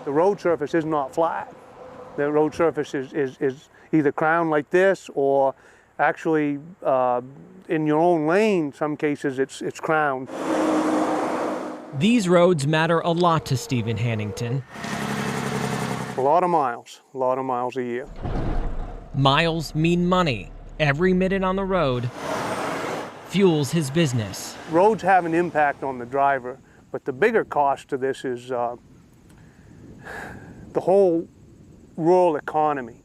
The road surface is not flat. The road surface is either crowned like this, or actually in your own lane, some cases it's crowned. These roads matter a lot to Stephen Hannington. A lot of miles a year. Miles mean money. Every minute on the road fuels his business. Roads have an impact on the driver, but the bigger cost to this is the whole rural economy.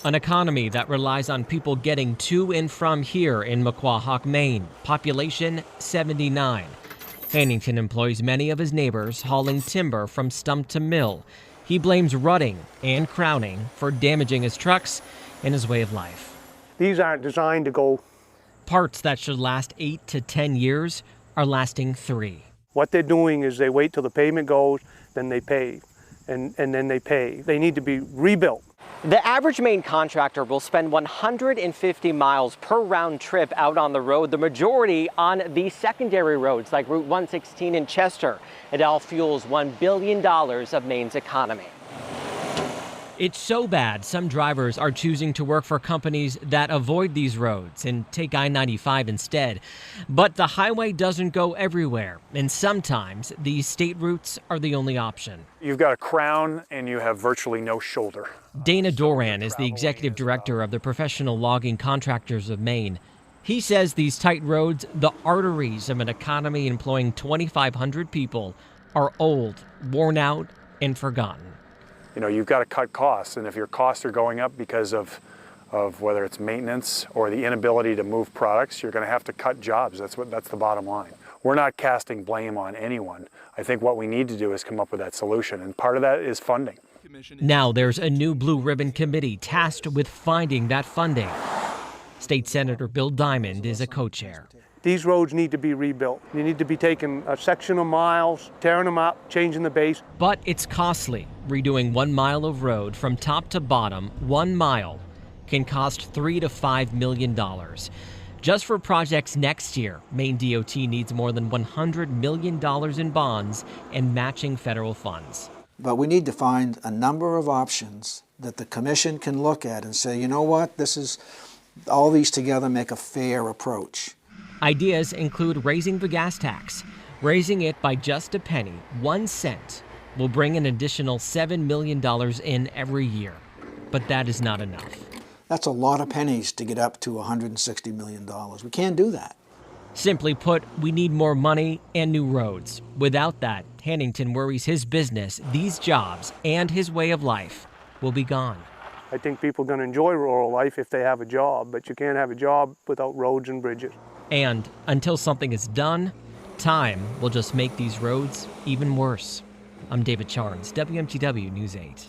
An economy that relies on people getting to and from here in Maqua-Hawk, Maine. Population 79. Hannington employs many of his neighbors hauling timber from stump to mill. He blames rutting and crowning for damaging his trucks and his way of life. These aren't designed to go. Parts that should last 8 to 10 years are lasting 3. What they're doing is they wait till the pavement goes, then they pave, and then they pave. They need to be rebuilt. The average Maine contractor will spend 150 miles per round trip out on the road, the majority on the secondary roads like Route 116 in Chester. It all fuels $1 billion of Maine's economy. It's so bad, some drivers are choosing to work for companies that avoid these roads and take I-95 instead. But the highway doesn't go everywhere, and sometimes these state routes are the only option. You've got a crown and you have virtually no shoulder. Dana Doran is the executive director of the Professional Logging Contractors of Maine. He says these tight roads, the arteries of an economy employing 2,500 people, are old, worn out, and forgotten. You know, you've got to cut costs, and if your costs are going up because of whether it's maintenance or the inability to move products, you're going to have to cut jobs. That's the bottom line. We're not casting blame on anyone. I think what we need to do is come up with that solution, and part of that is funding. Now there's a new Blue Ribbon Committee tasked with finding that funding. State Senator Bill Diamond is a co-chair. These roads need to be rebuilt. You need to be taking a section of miles, tearing them up, changing the base. But it's costly. Redoing 1 mile of road from top to bottom, 1 mile, can cost $3 to $5 million. Just for projects next year, Maine DOT needs more than $100 million in bonds and matching federal funds. But we need to find a number of options that the commission can look at and say, you know what, all these together make a fair approach. Ideas include raising the gas tax. Raising it by just a penny, 1 cent, will bring an additional $7 million in every year. But that is not enough. That's a lot of pennies to get up to $160 million. We can't do that. Simply put, we need more money and new roads. Without that, Hannington worries his business, these jobs, and his way of life will be gone. I think people are going to enjoy rural life if they have a job, but you can't have a job without roads and bridges. And until something is done, time will just make these roads even worse. I'm David Charnes, WMTW News 8.